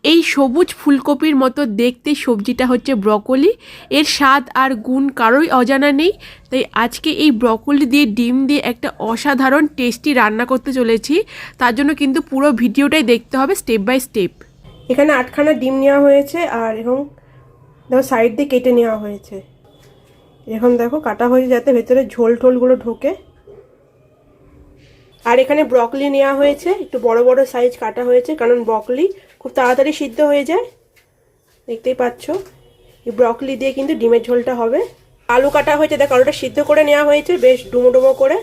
এই সবুজ ফুলকপির মতো দেখতে সবজিটা হচ্ছে ব্রকলি। এর স্বাদ আর গুণ কারোই অজানা নেই। তাই আজকে এই ব্রকলি দিয়ে ডিম দিয়ে একটা অসাধারণ টেস্টি রান্না করতে চলেছি। তার জন্য কিন্তু পুরো ভিডিওটাই দেখতে হবে স্টেপ বাই স্টেপ। এখানে 8খানা ডিম নেওয়া হয়েছে আর এবং দেখো সাইড দিয়ে কেটে নেওয়া হয়েছে। এখন দেখো কাটা হয়েছে যাতে ভেতরে ঝোল টোলগুলো ঢোকে। আর এখানে ব্রকলি নেওয়া হয়েছে, একটু বড় বড় সাইজ কাটা হয়েছে, কারণ ব্রকলি খুব তাড়াতাড়ি সিদ্ধ হয়ে যায়। দেখতেই পাচ্ছ এই ব্রকলি দিয়ে কিন্তু ডিমের ঝোলটা হবে। আলু কাটা হয়েছে, দেখো আলুটা সিদ্ধ করে নেওয়া হয়েছে বেশ ডুমো ডুমো করে,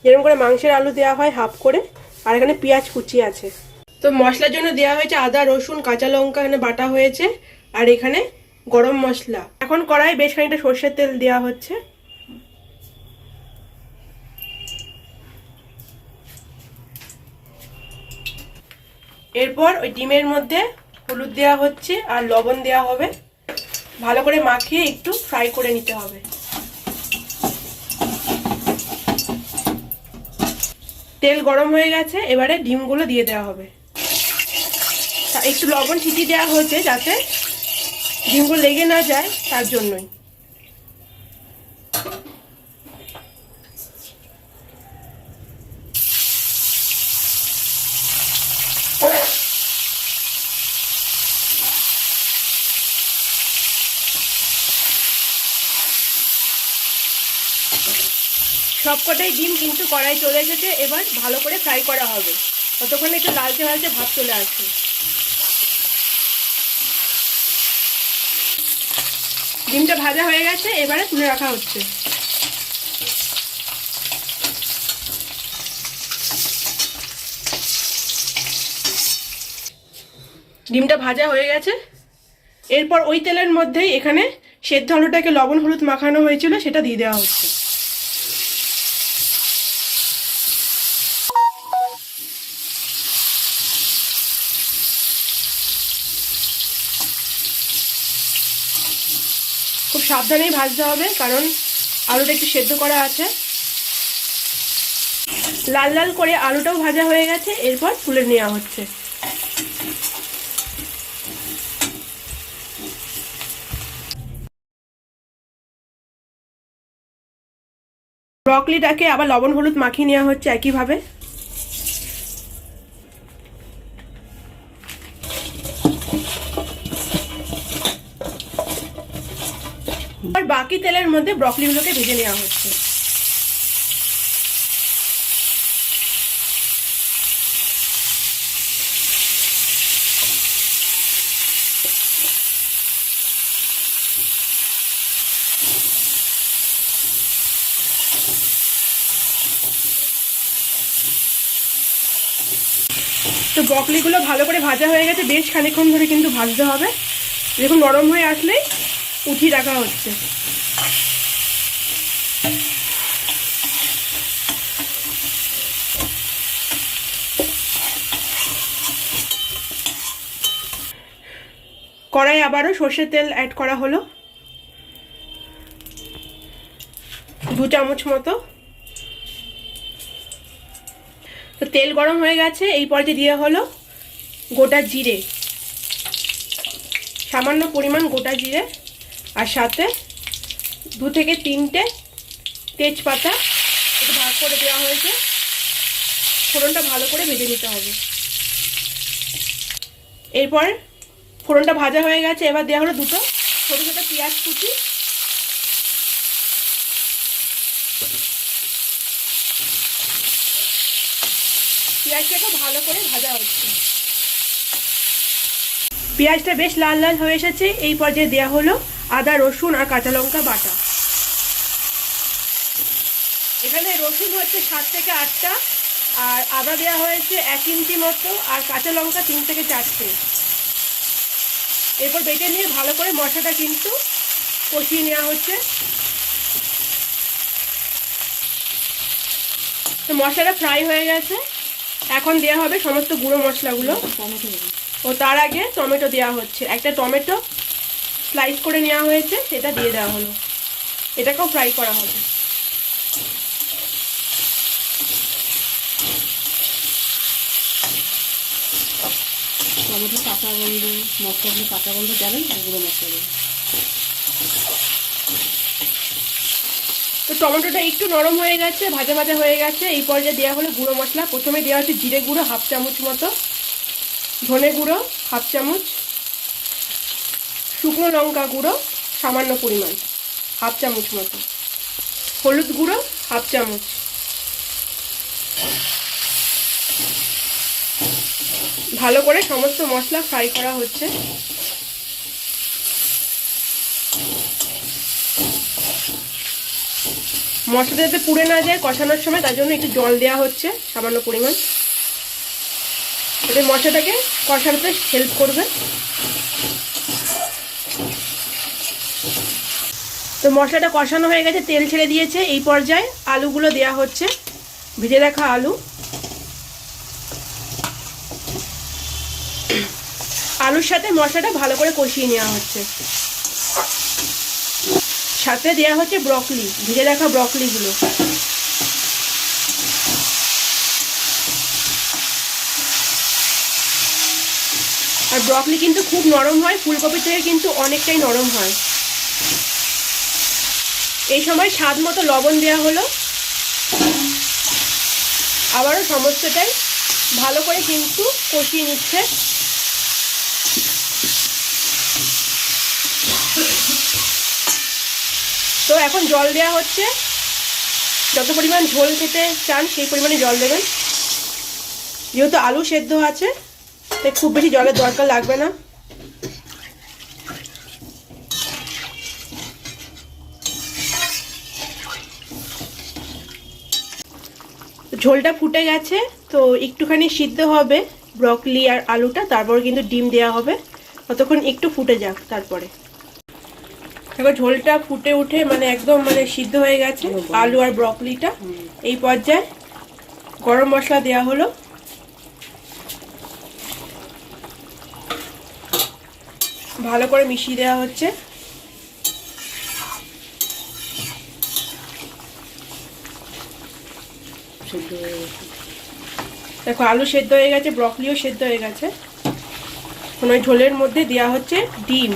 যেরকম করে মাংসের আলু দেওয়া হয় হাফ করে। আর এখানে পেঁয়াজ কুচি আছে। তো মশলার জন্য দেওয়া হয়েছে আদা রসুন কাঁচা লঙ্কা এখানে বাটা হয়েছে, আর এখানে গরম মশলা। এখন কড়াই বেশ খানিকটা সর্ষের তেল দেওয়া হচ্ছে। এরপর ওই ডিমের মধ্যে হলুদ দেওয়া হচ্ছে আর লবণ দেওয়া হবে। ভালো করে মাখিয়ে একটু ফ্রাই করে নিতে হবে। তেল গরম হয়ে গেছে, এবারে ডিমগুলো দিয়ে দেওয়া হবে। একটু লবণ ছিটিয়ে দেওয়া হয়েছে যাতে ডিমগুলো লেগে না যায়, তার জন্যই। সবকটাই ডিম কিন্তু কড়াই চলে এসেছে, এবার ভালো করে ফ্রাই করা হবে। ততক্ষণে একটু লালচে লালচে ভাব চলে আসছে। ডিমটা ভাজা হয়ে গেছে, এবারে তুলে রাখা হচ্ছে। ডিমটা ভাজা হয়ে গেছে, এরপর ওই তেলের মধ্যেই এখানে সেদ্ধ আলুটাকে লবণ হলুদ মাখানো হয়েছিল সেটা দিয়ে দেওয়া হচ্ছে। খুব সাবধানেই ভাজতে হবে, কারণ আলুটা একটু সেদ্ধ করা আছে। লাল লাল করে আলুটাও ভাজা হয়ে গেছে, এরপর তুলে নেওয়া হচ্ছে। ব্রকলিটাকে আবার লবণ হলুদ মাখিয়ে নেওয়া হচ্ছে একইভাবে। আর বাকি তেলের মধ্যে ব্রকলিগুলোকে ভেজে নেওয়া হচ্ছে। তো ব্রকলিগুলো ভালো করে ভাজা হয়ে গেছে, বেশ খানিকক্ষণ ধরে কিন্তু ভাজতে হবে। দেখুন নরম হয়ে আসলেই উঠিয়ে রাখা হচ্ছে। কড়াই আবারও সর্ষের তেল অ্যাড করা হলো 2 চামচ মতো। তো তেল গরম হয়ে গেছে, এই পর্যায়ে দিয়ে হলো গোটা জিরে, সামান্য পরিমাণ গোটা জিরে, আর সাথে 2 থেকে 3টে তেজপাতা একটু ভাগ করে দেওয়া হয়েছে। ফোড়নটা ভালো করে ভেজে নিতে হবে। এরপর ফোড়নটা ভাজা হয়ে গেছে, এবার দেওয়া হলো 2টো ছোট ছোট পেঁয়াজ কুচি। পেঁয়াজটাকে ভালো করে ভাজা হচ্ছে। পেঁয়াজটা বেশ লাল লাল হয়ে এসেছে, এই পর্যায়ে দেওয়া হলো আদা রসুন আর কাঁচা লঙ্কা বাটা। এখানে রসুন হচ্ছে 7 থেকে 8টা, আর আদা দেওয়া হয়েছে 1 ইঞ্চি মতো, আর কাঁচা লঙ্কা 3 থেকে 4টে। এরপর বেটে নিয়ে ভালো করে মশলাটা কিন্তু কষিয়ে নেওয়া হচ্ছে। তো মশলাটা ফ্রাই হয়ে গেছে, এখন দেওয়া হবে সমস্ত গুঁড়ো মশলাগুলো। ও তার আগে টমেটো দেওয়া হচ্ছে, একটা টমেটো স্লাইস করে নেওয়া হয়েছে, সেটা দিয়ে দেওয়া হলো। এটাকেও ফ্রাই করা হবে। টমেটো কাঁচা গন্ধ, মশলাগুলো কাঁচা গন্ধ জানেন, গুঁড়ো মশলা দেবেন। তো টমেটোটা একটু নরম হয়ে গেছে, ভাজা ভাজা হয়ে গেছে। এই পর্যায়ে দেওয়া হলো গুঁড়ো মশলা। প্রথমে দেওয়া হচ্ছে জিরে গুঁড়ো 1/2 চামচ মতো, ধনে গুঁড়ো 1/2 চামচ, শুকনো লঙ্কা গুঁড়ো সামান্য পরিমাণ 1/2 চামচ মতো, হলুদ গুঁড়ো 1/2 চামচ, ভালো করে সমস্ত মশলা ফ্রাই করা হচ্ছে। মশলাটা যাতে পুড়ে না যায় কষানোর সময়, তার জন্য একটু জল দেওয়া হচ্ছে সামান্য পরিমাণ, এতে মশলাটাকে কষানোতে হেল্প করবে। তো মশলাটা কষানো হয়ে গেছে, তেল ছেড়ে দিয়েছে। এই পর্যায়ে আলুগুলো দেওয়া হচ্ছে, ভেজে রাখা আলু। আলুর সাথে মশলাটা ভালো করে কষিয়ে নেওয়া হচ্ছে। সাথে দেওয়া হচ্ছে ব্রকলি, ভেজে রাখা ব্রকলিগুলো। আর ব্রকলি কিন্তু খুব নরম হয়, ফুলকপি থেকে কিন্তু অনেকটাই নরম হয়। এই সময় স্বাদ মতো লবণ দেওয়া হলো। আবারও সমস্তটাই ভালো করে কিন্তু কষিয়ে নিচ্ছে। তো এখন জল দেওয়া হচ্ছে, যত পরিমাণ ঝোল খেতে চান সেই পরিমাণে জল দেবেন। যেহেতু আলু সেদ্ধ আছে তাই খুব বেশি জলের দরকার লাগবে না। ঝোলটা ফুটে গেছে, তো একটুখানি সিদ্ধ হবে ব্রকলি আর আলুটা, তারপর কিন্তু ডিম দেওয়া হবে। ততক্ষণ একটু ফুটে যাক। তারপরে এবার ঝোলটা ফুটে উঠে মানে একদম মানে সিদ্ধ হয়ে গেছে আলু আর ব্রকলিটা। এই পর্যায়ে গরম মশলা দেওয়া হলো, ভালো করে মিশিয়ে দেওয়া হচ্ছে। দেখো আলু সেদ্ধ হয়ে গেছে, ব্রকলিও সেদ্ধ হয়ে গেছে। এখন ওই ঝোলের মধ্যে দেওয়া হচ্ছে ডিম।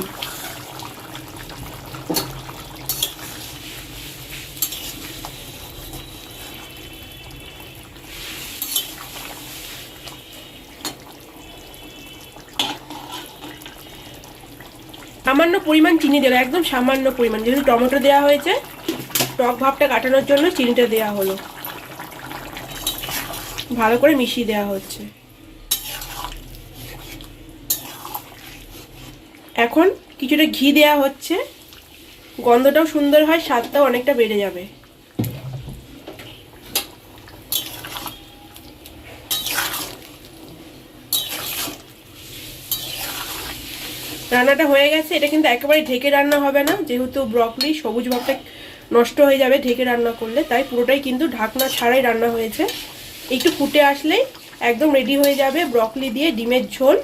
সামান্য পরিমাণ চিনি দিল, একদম সামান্য পরিমাণ, যেহেতু টমেটো দেওয়া হয়েছে টক ভাবটা কাটানোর জন্য চিনিটা দেওয়া হলো। ভালো করে মিশিয়ে দেওয়া হচ্ছে। এখন কিছুটা ঘি দেওয়া হচ্ছে, গন্ধটাও সুন্দর হয়, স্বাদটাও অনেকটা বেড়ে যাবে। রান্নাটা হয়ে গেছে। এটা কিন্তু একেবারে ঢেকে রান্না হবে না, যেহেতু ব্রকলি সবুজ ভাবটা নষ্ট হয়ে যাবে ঢেকে রান্না করলে, তাই পুরোটাই কিন্তু ঢাকনা ছাড়াই রান্না হয়েছে। একটু ফুটে আসলেই একদম রেডি হয়ে যাবে ব্রকলি দিয়ে ডিমের ঝোল।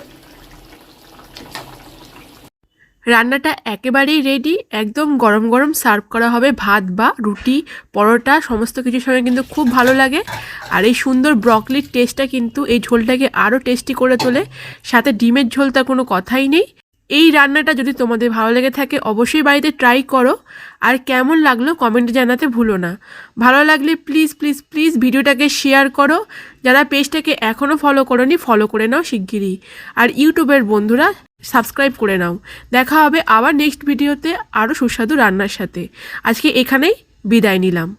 রান্নাটা একেবারেই রেডি, একদম গরম গরম সার্ভ করা হবে ভাত বা রুটি, পরোটা, সমস্ত কিছুর সঙ্গে কিন্তু খুব ভালো লাগে। আর এই সুন্দর ব্রকলির টেস্টটা কিন্তু এই ঝোলটাকে আরও টেস্টি করে তোলে। সাথে ডিমের ঝোলটা কোনো কথাই নেই। এই রান্নাটা যদি তোমাদের ভালো লেগে থাকে অবশ্যই বাড়িতে ট্রাই করো। আর কেমন লাগলো কমেন্টে জানাতে ভুলো না। ভালো লাগলে প্লিজ প্লিজ প্লিজ ভিডিওটাকে শেয়ার করো। যারা পেজটাকে এখনও ফলো করোনি ফলো করে নাও শিগগিরই। আর ইউটিউবের বন্ধুরা সাবস্ক্রাইব করে নাও। দেখা হবে আবার নেক্সট ভিডিওতে আরও সুস্বাদু রান্নার সাথে। আজকে এখানেই বিদায় নিলাম।